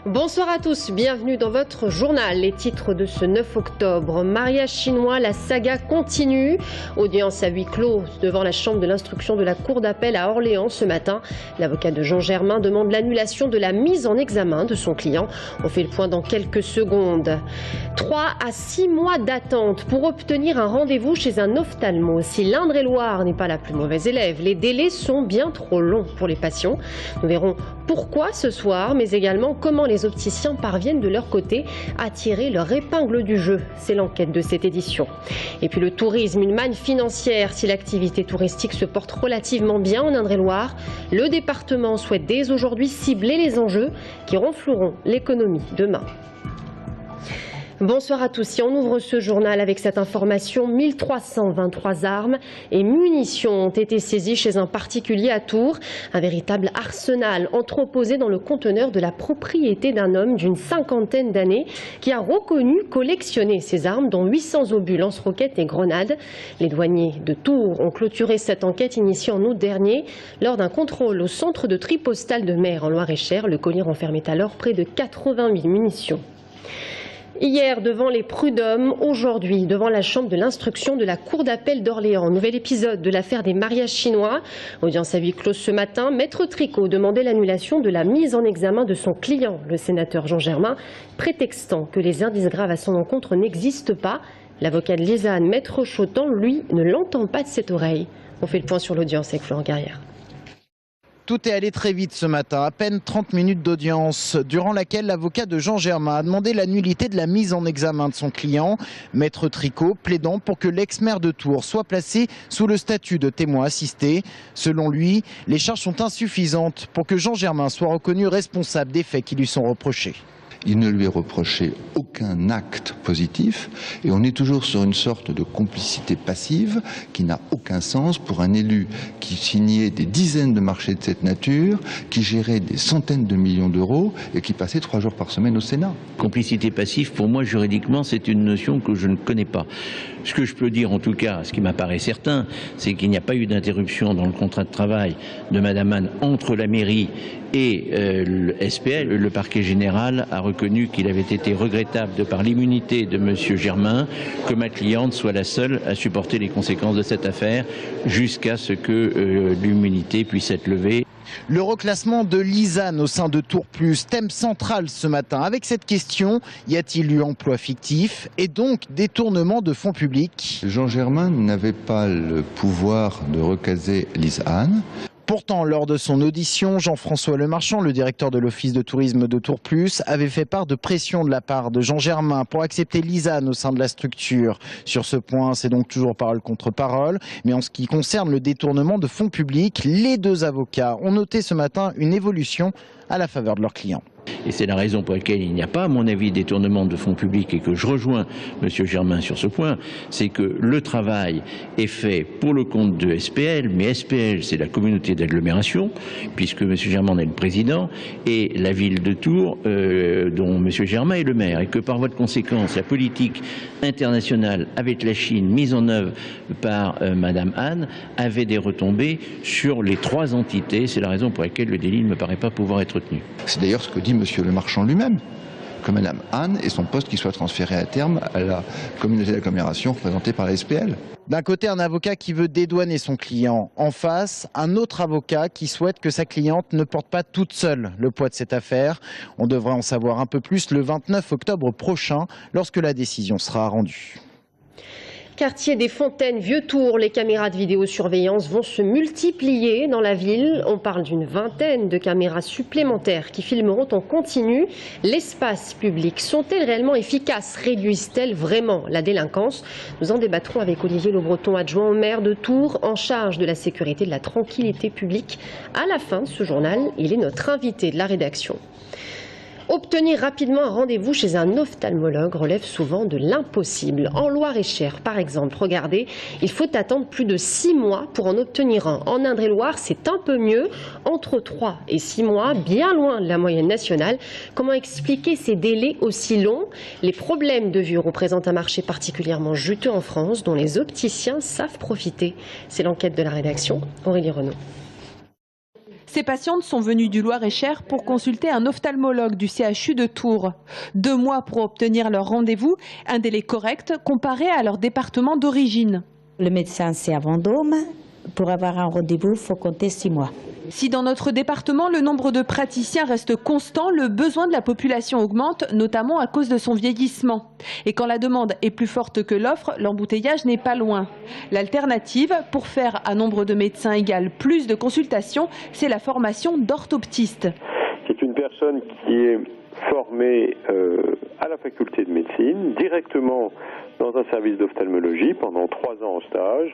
Bonsoir à tous, bienvenue dans votre journal. Les titres de ce 9 octobre. Mariage chinois, la saga continue. Audience à huis clos devant la chambre de l'instruction de la cour d'appel à Orléans ce matin. L'avocat de Jean Germain demande l'annulation de la mise en examen de son client. On fait le point dans quelques secondes. 3 à 6 mois d'attente pour obtenir un rendez-vous chez un ophtalmo. Si l'Indre-et-Loire n'est pas la plus mauvaise élève, les délais sont bien trop longs pour les patients. Nous verrons pourquoi ce soir, mais également comment les opticiens parviennent de leur côté à tirer leur épingle du jeu. C'est l'enquête de cette édition. Et puis le tourisme, une manne financière. Si l'activité touristique se porte relativement bien en Indre-et-Loire, le département souhaite dès aujourd'hui cibler les enjeux qui renfloueront l'économie demain. Bonsoir à tous. Si on ouvre ce journal avec cette information, 1323 armes et munitions ont été saisies chez un particulier à Tours. Un véritable arsenal entreposé dans le conteneur de la propriété d'un homme d'une cinquantaine d'années qui a reconnu collectionner ces armes, dont 800 obus, lance-roquettes et grenades. Les douaniers de Tours ont clôturé cette enquête initiée en août dernier. Lors d'un contrôle au centre de tri postal de Mer en Loir-et-Cher, le colis renfermait alors près de 80 000 munitions. Hier, devant les prud'hommes, aujourd'hui, devant la chambre de l'instruction de la cour d'appel d'Orléans. Nouvel épisode de l'affaire des mariages chinois. Audience à huis clos ce matin. Maître Tricot demandait l'annulation de la mise en examen de son client, le sénateur Jean Germain, prétextant que les indices graves à son encontre n'existent pas. L'avocat de Lisanne, Maître Chotan, lui, ne l'entend pas de cette oreille. On fait le point sur l'audience avec Florent Carrière. Tout est allé très vite ce matin, à peine 30 minutes d'audience, durant laquelle l'avocat de Jean Germain a demandé la nullité de la mise en examen de son client, Maître Tricot, plaidant pour que l'ex-maire de Tours soit placé sous le statut de témoin assisté. Selon lui, les charges sont insuffisantes pour que Jean Germain soit reconnu responsable des faits qui lui sont reprochés. Il ne lui est reproché aucun acte positif et on est toujours sur une sorte de complicité passive qui n'a aucun sens pour un élu qui signait des dizaines de marchés de cette nature, qui gérait des centaines de millions d'euros et qui passait 3 jours par semaine au Sénat. Complicité passive, pour moi, juridiquement, c'est une notion que je ne connais pas. Ce que je peux dire, en tout cas, ce qui m'apparaît certain, c'est qu'il n'y a pas eu d'interruption dans le contrat de travail de Madame Anne entre la mairie et le SPL. Le parquet général a reconnu qu'il avait été regrettable, de par l'immunité de Monsieur Germain, que ma cliente soit la seule à supporter les conséquences de cette affaire jusqu'à ce que l'immunité puisse être levée. Le reclassement de Lisanne au sein de Tours Plus, thème central ce matin. Avec cette question, y a-t-il eu emploi fictif et donc détournement de fonds publics? Jean Germain n'avait pas le pouvoir de recaser Lisanne. Pourtant, lors de son audition, Jean-François Lemarchand, le directeur de l'Office de tourisme de Tours Plus, avait fait part de pression de la part de Jean Germain pour accepter Lisanne au sein de la structure. Sur ce point, c'est donc toujours parole contre parole. Mais en ce qui concerne le détournement de fonds publics, les deux avocats ont noté ce matin une évolution à la faveur de leurs clients. Et c'est la raison pour laquelle il n'y a pas, à mon avis, détournement de fonds publics et que je rejoins M. Germain sur ce point, c'est que le travail est fait pour le compte de SPL, mais SPL c'est la communauté d'agglomération, puisque M. Germain est le président, et la ville de Tours, dont M. Germain est le maire, et que par voie de conséquence, la politique internationale avec la Chine mise en œuvre par Mme Anne avait des retombées sur les 3 entités. C'est la raison pour laquelle le délit ne me paraît pas pouvoir être tenu. C'est d'ailleurs ce que dit Monsieur Lemarchand lui-même, que Madame Anne et son poste qui soit transféré à terme à la communauté d'agglomération représentée par la SPL. D'un côté, un avocat qui veut dédouaner son client. En face, un autre avocat qui souhaite que sa cliente ne porte pas toute seule le poids de cette affaire. On devrait en savoir un peu plus le 29 octobre prochain, lorsque la décision sera rendue. Quartier des Fontaines, Vieux-Tours, les caméras de vidéosurveillance vont se multiplier dans la ville. On parle d'une vingtaine de caméras supplémentaires qui filmeront en continu l'espace public. Sont-elles réellement efficaces? Réduisent-elles vraiment la délinquance? Nous en débattrons avec Olivier Le Breton, adjoint au maire de Tours, en charge de la sécurité et de la tranquillité publique. À la fin de ce journal, il est notre invité de la rédaction. Obtenir rapidement un rendez-vous chez un ophtalmologue relève souvent de l'impossible. En Loir-et-Cher, par exemple, regardez, il faut attendre plus de 6 mois pour en obtenir un. En Indre-et-Loire, c'est un peu mieux, entre 3 et 6 mois, bien loin de la moyenne nationale. Comment expliquer ces délais aussi longs? Les problèmes de vue représentent un marché particulièrement juteux en France, dont les opticiens savent profiter. C'est l'enquête de la rédaction, Aurélie Renaud. Ces patientes sont venues du Loir-et-Cher pour consulter un ophtalmologue du CHU de Tours. 2 mois pour obtenir leur rendez-vous, un délai correct comparé à leur département d'origine. Le médecin, c'est à Vendôme. Pour avoir un rendez-vous, il faut compter 6 mois. Si dans notre département, le nombre de praticiens reste constant, le besoin de la population augmente, notamment à cause de son vieillissement. Et quand la demande est plus forte que l'offre, l'embouteillage n'est pas loin. L'alternative, pour faire à nombre de médecins égal plus de consultations, c'est la formation d'orthoptiste. C'est une personne qui est formée à la faculté de médecine, directement dans un service d'ophtalmologie pendant 3 ans en stage,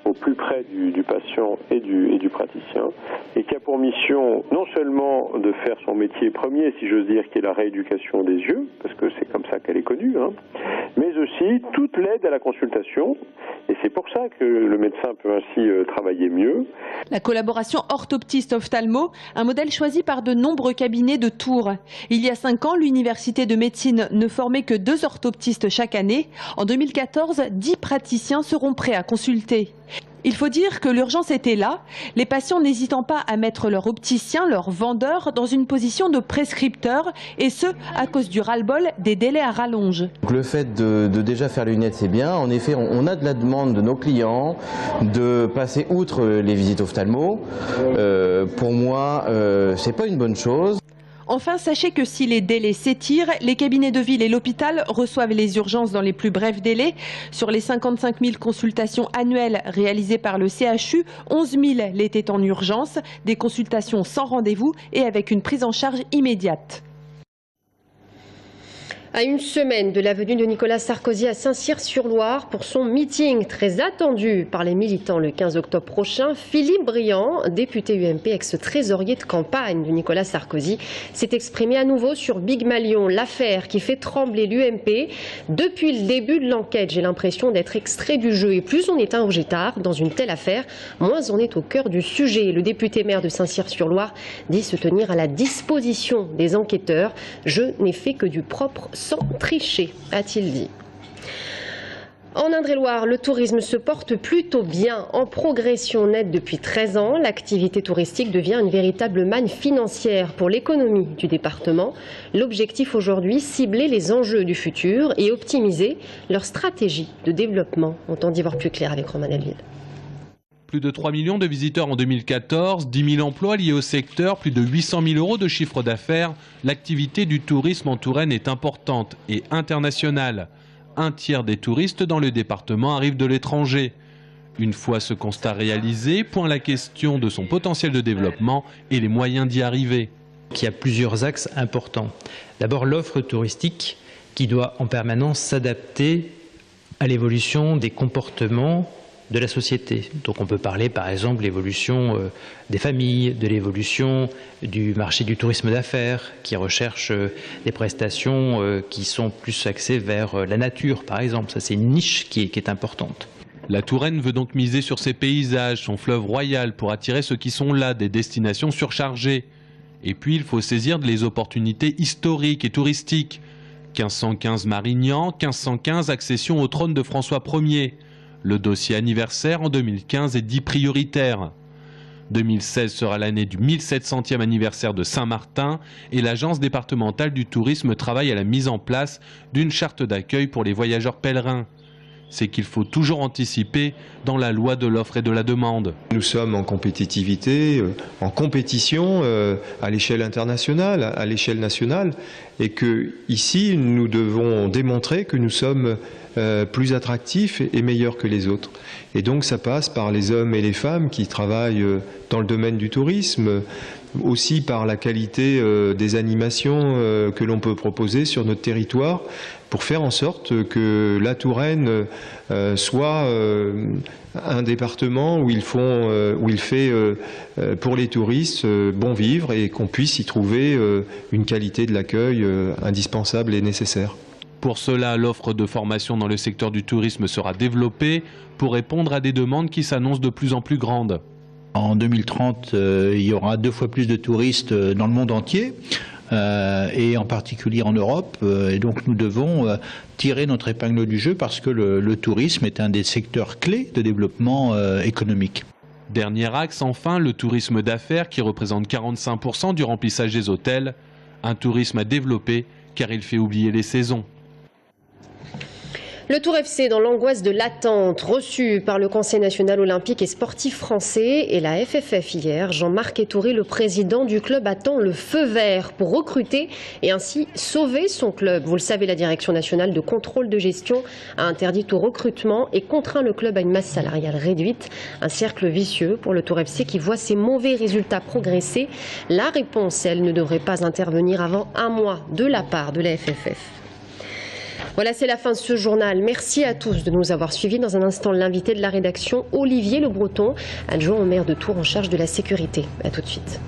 au plus près du patient et du praticien, et qui a pour mission non seulement de faire son métier premier, si j'ose dire, qui est la rééducation des yeux, parce que c'est comme ça qu'elle est connue, mais aussi toute l'aide à la consultation, et c'est pour ça que le médecin peut ainsi travailler mieux. La collaboration orthoptiste-ophtalmo, un modèle choisi par de nombreux cabinets de Tours. Il y a 5 ans, l'université de médecine ne formait que 2 orthoptistes chaque année. En 2014, 10 praticiens seront prêts à consulter. Il faut dire que l'urgence était là, les patients n'hésitant pas à mettre leur opticien, leur vendeur, dans une position de prescripteur, et ce, à cause du ras-le-bol des délais à rallonge. Le fait de déjà faire les lunettes, c'est bien. En effet, on a de la demande de nos clients de passer outre les visites ophtalmo. Pour moi, c'est pas une bonne chose. Enfin, sachez que si les délais s'étirent, les cabinets de ville et l'hôpital reçoivent les urgences dans les plus brefs délais. Sur les 55 000 consultations annuelles réalisées par le CHU, 11 000 l'étaient en urgence, des consultations sans rendez-vous et avec une prise en charge immédiate. À une semaine de la venue de Nicolas Sarkozy à Saint-Cyr-sur-Loire pour son meeting très attendu par les militants le 15 octobre prochain, Philippe Briand, député UMP, ex-trésorier de campagne de Nicolas Sarkozy, s'est exprimé à nouveau sur Big Malion, l'affaire qui fait trembler l'UMP. Depuis le début de l'enquête, j'ai l'impression d'être extrait du jeu. Et plus on est ingé tard dans une telle affaire, moins on est au cœur du sujet. Le député maire de Saint-Cyr-sur-Loire dit se tenir à la disposition des enquêteurs. Je n'ai fait que du propre sans tricher, a-t-il dit. En Indre-et-Loire, le tourisme se porte plutôt bien, en progression nette depuis 13 ans. L'activité touristique devient une véritable manne financière pour l'économie du département. L'objectif aujourd'hui, cibler les enjeux du futur et optimiser leur stratégie de développement. On tente d'y voir plus clair avec Romain Delville. Plus de 3 millions de visiteurs en 2014, 10 000 emplois liés au secteur, plus de 800 000 euros de chiffre d'affaires. L'activité du tourisme en Touraine est importante et internationale. 1/3 des touristes dans le département arrivent de l'étranger. Une fois ce constat réalisé, point la question de son potentiel de développement et les moyens d'y arriver. Il y a plusieurs axes importants. D'abord l'offre touristique qui doit en permanence s'adapter à l'évolution des comportements de la société. Donc on peut parler par exemple de l'évolution des familles, de l'évolution du marché du tourisme d'affaires qui recherche des prestations qui sont plus axées vers la nature par exemple. Ça c'est une niche qui est importante. La Touraine veut donc miser sur ses paysages, son fleuve royal pour attirer ceux qui sont là, des destinations surchargées. Et puis il faut saisir les opportunités historiques et touristiques. 1515 Marignan, 1515 accession au trône de François Ier. Le dossier anniversaire en 2015 est dit prioritaire. 2016 sera l'année du 1700e anniversaire de Saint-Martin et l'agence départementale du tourisme travaille à la mise en place d'une charte d'accueil pour les voyageurs pèlerins. C'est qu'il faut toujours anticiper dans la loi de l'offre et de la demande. Nous sommes en compétitivité, en compétition à l'échelle internationale, à l'échelle nationale, et que ici nous devons démontrer que nous sommes plus attractifs et meilleurs que les autres. Et donc ça passe par les hommes et les femmes qui travaillent dans le domaine du tourisme, aussi par la qualité des animations que l'on peut proposer sur notre territoire pour faire en sorte que la Touraine soit un département où il fait pour les touristes bon vivre et qu'on puisse y trouver une qualité de l'accueil indispensable et nécessaire. Pour cela, l'offre de formation dans le secteur du tourisme sera développée pour répondre à des demandes qui s'annoncent de plus en plus grandes. En 2030, il y aura 2 fois plus de touristes dans le monde entier, et en particulier en Europe. Et donc nous devons tirer notre épingle du jeu parce que le tourisme est un des secteurs clés de développement économique. Dernier axe, enfin, le tourisme d'affaires qui représente 45% du remplissage des hôtels. Un tourisme à développer car il fait oublier les saisons. Le Tour FC dans l'angoisse de l'attente, reçu par le Conseil national olympique et sportif français et la FFF hier. Jean-Marc Etoury, le président du club, attend le feu vert pour recruter et ainsi sauver son club. Vous le savez, la Direction nationale de contrôle de gestion a interdit tout recrutement et contraint le club à une masse salariale réduite. Un cercle vicieux pour le Tour FC qui voit ses mauvais résultats progresser. La réponse, elle, ne devrait pas intervenir avant un mois de la part de la FFF. Voilà, c'est la fin de ce journal. Merci à tous de nous avoir suivis. Dans un instant, l'invité de la rédaction, Olivier Le Breton, adjoint au maire de Tours en charge de la sécurité. À tout de suite.